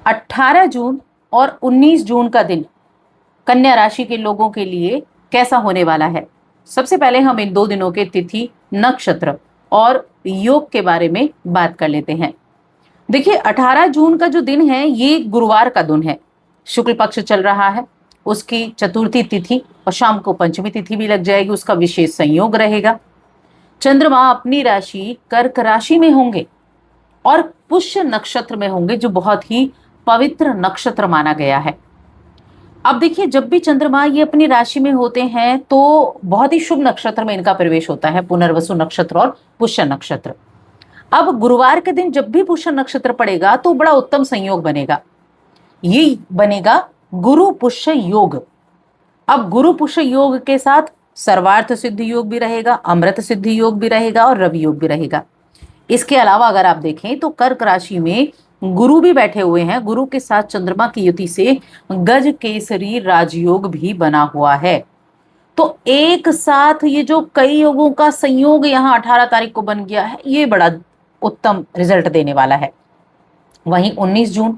18 जून और 19 जून का दिन कन्या राशि के लोगों के लिए कैसा होने वाला है। सबसे पहले हम इन 2 दिनों के तिथि, नक्षत्र और योग के बारे में बात कर लेते हैं। देखिए, 18 जून का जो दिन है ये गुरुवार का दिन है, शुक्ल पक्ष चल रहा है, उसकी चतुर्थी तिथि और शाम को पंचमी तिथि भी लग जाएगी, उसका विशेष संयोग रहेगा। चंद्रमा अपनी राशि कर्क राशि में होंगे और पुष्य नक्षत्र में होंगे, जो बहुत ही पवित्र नक्षत्र माना गया है। अब देखिए, जब भी चंद्रमा ये अपनी राशि में होते हैं तो बहुत ही शुभ नक्षत्र में इनका प्रवेश होता है, पुनर्वसु नक्षत्र और पुष्य नक्षत्र। अब गुरुवार के दिन जब भी पुष्य नक्षत्र पड़ेगा तो बड़ा उत्तम संयोग बनेगा, ये बनेगा गुरु पुष्य योग। अब गुरु पुष्य योग के साथ सर्वार्थ सिद्धि योग भी रहेगा, अमृत सिद्धि योग भी रहेगा और रवि योग भी रहेगा। इसके अलावा अगर आप देखें तो कर्क राशि में गुरु भी बैठे हुए हैं, गुरु के साथ चंद्रमा की युति से गज केसरी राजयोग भी बना हुआ है। तो एक साथ ये जो कई योगों का संयोग यहाँ 18 तारीख को बन गया है, ये बड़ा उत्तम रिजल्ट देने वाला है। वहीं 19 जून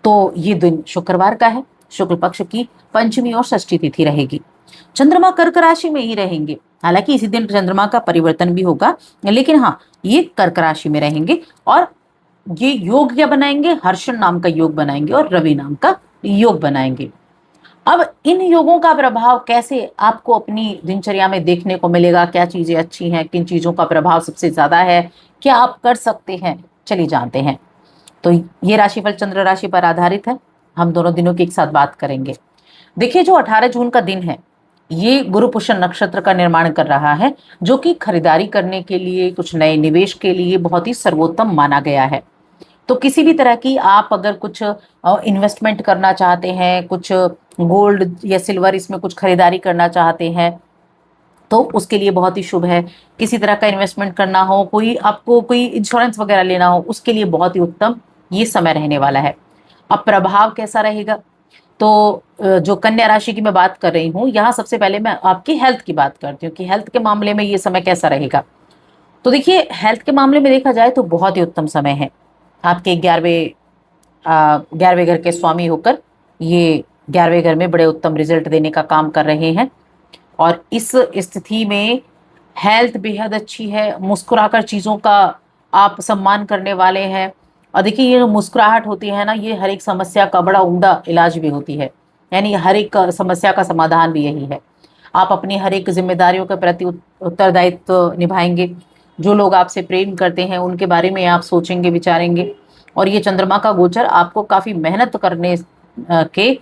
तो ये दिन शुक्रवार का है, शुक्ल पक्ष की पंचमी और षष्ठी तिथि रहेगी। चंद्रमा कर्क राशि में ही रहेंगे, हालांकि इसी दिन चंद्रमा का परिवर्तन भी होगा, लेकिन हाँ, ये कर्क राशि में रहेंगे और ये योग क्या बनाएंगे, हर्षण नाम का योग बनाएंगे और रवि नाम का योग बनाएंगे। अब इन योगों का प्रभाव कैसे आपको अपनी दिनचर्या में देखने को मिलेगा, क्या चीजें अच्छी हैं, किन चीजों का प्रभाव सबसे ज्यादा है, क्या आप कर सकते हैं, चलिए जानते हैं। तो ये राशिफल चंद्र राशि पर आधारित है, हम दोनों दिनों की एक साथ बात करेंगे। देखिए, जो 18 जून का दिन है ये गुरु पुष्य नक्षत्र का निर्माण कर रहा है, जो कि खरीदारी करने के लिए, कुछ नए निवेश के लिए बहुत ही सर्वोत्तम माना गया है। तो किसी भी तरह की आप अगर कुछ इन्वेस्टमेंट करना चाहते हैं, कुछ गोल्ड या सिल्वर इसमें कुछ खरीदारी करना चाहते हैं तो उसके लिए बहुत ही शुभ है। किसी तरह का इन्वेस्टमेंट करना हो, कोई आपको कोई इंश्योरेंस वगैरह लेना हो, उसके लिए बहुत ही उत्तम ये समय रहने वाला है। अब प्रभाव कैसा रहेगा, तो जो कन्या राशि की मैं बात कर रही हूँ, यहाँ सबसे पहले मैं आपकी हेल्थ की बात करती हूँ कि हेल्थ के मामले में ये समय कैसा रहेगा। तो देखिए, हेल्थ के मामले में देखा जाए तो बहुत ही उत्तम समय है। आपके 11वें घर के स्वामी होकर ये 11वें घर में बड़े उत्तम रिजल्ट देने का काम कर रहे हैं और इस स्थिति में हेल्थ बेहद अच्छी है। मुस्कुराकर चीज़ों का आप सम्मान करने वाले हैं। और देखिए, ये जो मुस्कुराहट होती है ना, ये हर एक समस्या का बड़ा उम्दा इलाज भी होती है, यानी हर एक समस्या का समाधान भी यही है। आप अपनी हर एक जिम्मेदारियों के प्रति उत्तरदायित्व निभाएंगे। जो लोग आपसे प्रेम करते हैं उनके बारे में आप सोचेंगे, विचारेंगे। और ये चंद्रमा का गोचर आपको काफ़ी मेहनत करने के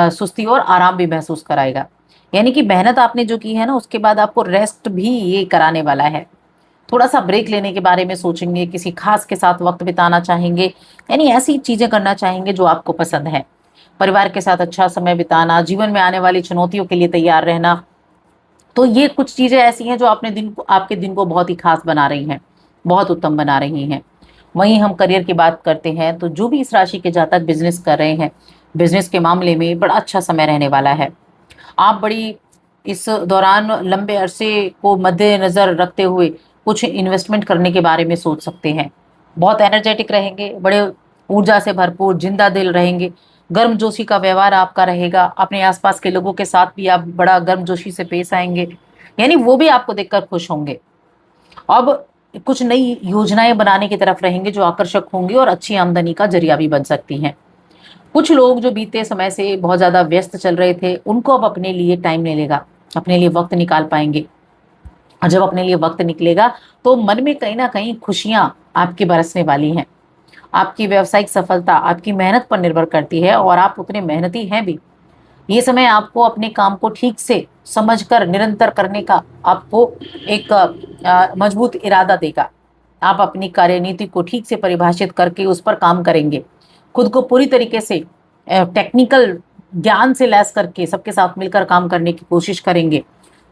सुस्ती और आराम भी महसूस कराएगा। यानी कि मेहनत आपने जो की है ना, उसके बाद आपको रेस्ट भी ये कराने वाला है। थोड़ा सा ब्रेक लेने के बारे में सोचेंगे, किसी खास के साथ वक्त बिताना चाहेंगे, यानी ऐसी चीज़ें करना चाहेंगे जो आपको पसंद है। परिवार के साथ अच्छा समय बिताना, जीवन में आने वाली चुनौतियों के लिए तैयार रहना, तो ये कुछ चीज़ें ऐसी हैं जो आपके दिन को बहुत ही खास बना रही हैं, बहुत उत्तम बना रही हैं। वहीं हम करियर की बात करते हैं तो जो भी इस राशि के जातक बिजनेस कर रहे हैं, बिजनेस के मामले में बड़ा अच्छा समय रहने वाला है। आप बड़ी इस दौरान लंबे अरसे को मद्देनजर रखते हुए कुछ इन्वेस्टमेंट करने के बारे में सोच सकते हैं। बहुत एनर्जेटिक रहेंगे, बड़े ऊर्जा से भरपूर, जिंदा दिल रहेंगे। गर्मजोशी का व्यवहार आपका रहेगा। अपने आसपास के लोगों के साथ भी आप बड़ा गर्मजोशी से पेश आएंगे, यानी वो भी आपको देखकर खुश होंगे। अब कुछ नई योजनाएं बनाने की तरफ रहेंगे जो आकर्षक होंगी और अच्छी आमदनी का जरिया भी बन सकती हैं। कुछ लोग जो बीते समय से बहुत ज़्यादा व्यस्त चल रहे थे, उनको अब अपने लिए टाइम मिलेगा, अपने लिए वक्त निकाल पाएंगे। और जब अपने लिए वक्त निकलेगा तो मन में कहीं ना कहीं खुशियां आपकी बरसने वाली हैं। आपकी व्यावसायिक सफलता आपकी मेहनत पर निर्भर करती है और आप उतने मेहनती हैं भी। ये समय आपको अपने काम को ठीक से समझकर निरंतर करने का आपको एक मजबूत इरादा देगा। आप अपनी कार्यनीति को ठीक से परिभाषित करके उस पर काम करेंगे। खुद को पूरी तरीके से टेक्निकल ज्ञान से लैस करके सबके साथ मिलकर काम करने की कोशिश करेंगे,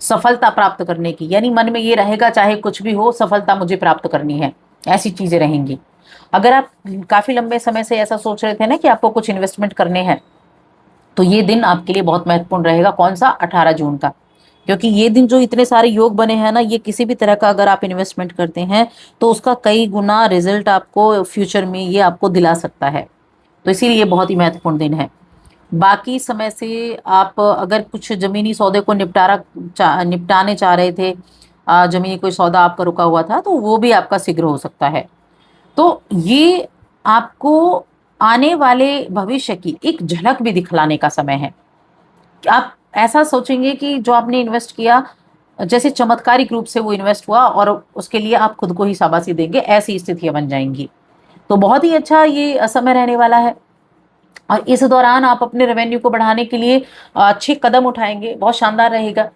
सफलता प्राप्त करने की। यानी मन में ये रहेगा चाहे कुछ भी हो, सफलता मुझे प्राप्त करनी है, ऐसी चीजें रहेंगी। अगर आप काफी लंबे समय से ऐसा सोच रहे थे ना कि आपको कुछ इन्वेस्टमेंट करने हैं, तो ये दिन आपके लिए बहुत महत्वपूर्ण रहेगा। कौन सा? 18 जून का। क्योंकि ये दिन जो इतने सारे योग बने हैं ना, ये किसी भी तरह का अगर आप इन्वेस्टमेंट करते हैं तो उसका कई गुना रिजल्ट आपको फ्यूचर में ये आपको दिला सकता है। तो इसीलिए बहुत ही महत्वपूर्ण दिन है। बाकी समय से आप अगर कुछ जमीनी सौदे को निपटाने चाह रहे थे, जमीनी कोई सौदा आपका रुका हुआ था, तो वो भी आपका शीघ्र हो सकता है। तो ये आपको आने वाले भविष्य की एक झलक भी दिखलाने का समय है। आप ऐसा सोचेंगे कि जो आपने इन्वेस्ट किया, जैसे चमत्कारिक रूप से वो इन्वेस्ट हुआ और उसके लिए आप खुद को ही शाबाशी देंगे, ऐसी स्थितियां बन जाएंगी। तो बहुत ही अच्छा ये समय रहने वाला है। और इस दौरान आप अपने रेवेन्यू को बढ़ाने के लिए अच्छे कदम उठाएंगे, बहुत शानदार रहेगा।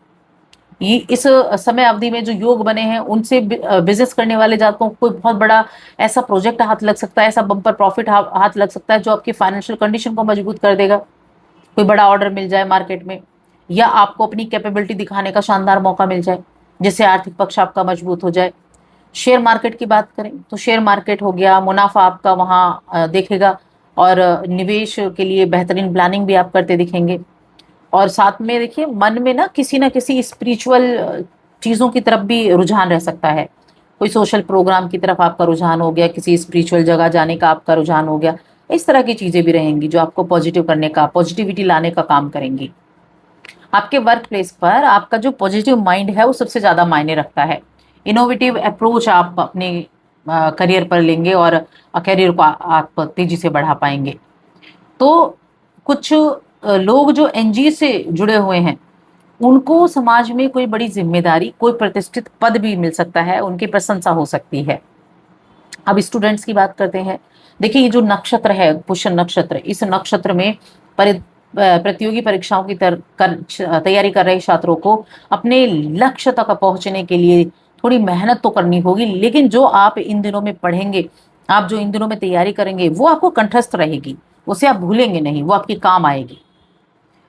ये इस समय अवधि में जो योग बने हैं, उनसे बिजनेस करने वाले जातकों को कोई बहुत बड़ा ऐसा प्रोजेक्ट हाथ लग सकता है, ऐसा बम्पर प्रॉफिट हाथ लग सकता है जो आपकी फाइनेंशियल कंडीशन को मजबूत कर देगा। कोई बड़ा ऑर्डर मिल जाए मार्केट में, या आपको अपनी कैपेबिलिटी दिखाने का शानदार मौका मिल जाए, जिससे आर्थिक पक्ष आपका मजबूत हो जाए। शेयर मार्केट की बात करें तो शेयर मार्केट हो गया, मुनाफा आपका वहाँ देखेगा, और निवेश के लिए बेहतरीन प्लानिंग भी आप करते दिखेंगे। और साथ में देखिए, मन में ना किसी स्पिरिचुअल चीज़ों की तरफ भी रुझान रह सकता है। कोई सोशल प्रोग्राम की तरफ आपका रुझान हो गया, किसी स्पिरिचुअल जगह जाने का आपका रुझान हो गया। इस तरह की चीज़ें भी रहेंगी जो आपको पॉजिटिव करने का, पॉजिटिविटी लाने का काम करेंगी। आपके वर्क प्लेस पर आपका जो पॉजिटिव माइंड है वो सबसे ज़्यादा मायने रखता है। इनोवेटिव अप्रोच आप अपने करियर पर लेंगे और करियर को आप तेजी से बढ़ा पाएंगे। तो कुछ लोग जो एनजीओ से जुड़े हुए हैं, उनको समाज में कोई बड़ी जिम्मेदारी, कोई प्रतिष्ठित पद भी मिल सकता है, उनकी प्रशंसा हो सकती है। अब स्टूडेंट्स की बात करते हैं। देखिए, ये जो नक्षत्र है पुष्य नक्षत्र, इस नक्षत्र में प्रतियोगी परीक्षाओं की तैयारी कर रहे छात्रों को अपने लक्ष्य तक पहुंचने के लिए थोड़ी मेहनत तो करनी होगी, लेकिन जो आप इन दिनों में पढ़ेंगे, आप जो इन दिनों में तैयारी करेंगे, वो आपको कंठस्थ रहेगी, उसे आप भूलेंगे नहीं, वो आपके काम आएगी।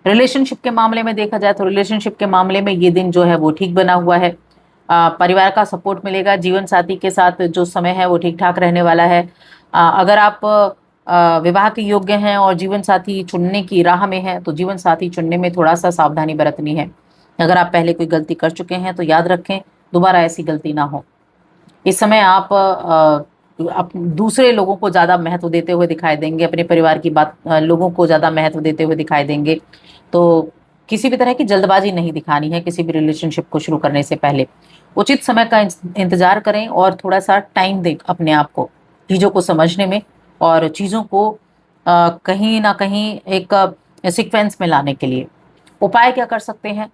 रिलेशनशिप के मामले में देखा जाए तो रिलेशनशिप के मामले में ये दिन जो है वो ठीक बना हुआ है। परिवार का सपोर्ट मिलेगा, जीवन साथी के साथ जो समय है वो ठीक ठाक रहने वाला है। अगर आप विवाह के योग्य हैं और जीवन साथी चुनने की राह में हैं, तो जीवन साथी चुनने में थोड़ा सा सावधानी बरतनी है। अगर आप पहले कोई गलती कर चुके हैं तो याद रखें, दोबारा ऐसी गलती ना हो। इस समय आप दूसरे लोगों को ज़्यादा महत्व देते हुए दिखाई देंगे, अपने परिवार की बात लोगों को ज़्यादा महत्व देते हुए दिखाई देंगे। तो किसी भी तरह की जल्दबाजी नहीं दिखानी है किसी भी रिलेशनशिप को शुरू करने से पहले। उचित समय का इंतजार करें और थोड़ा सा टाइम दें अपने आप को चीज़ों को समझने में, और चीज़ों को कहीं ना कहीं एक सीक्वेंस में लाने के लिए। उपाय क्या कर सकते हैं?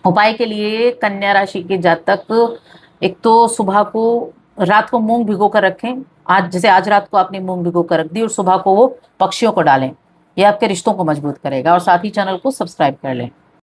उपाय के लिए कन्या राशि के जातक एक तो सुबह को, रात को मूंग भिगो कर रखें। आज रात को आपने मूंग भिगो कर रख दी और सुबह को वो पक्षियों को डालें। ये आपके रिश्तों को मजबूत करेगा। और साथ ही चैनल को सब्सक्राइब कर लें।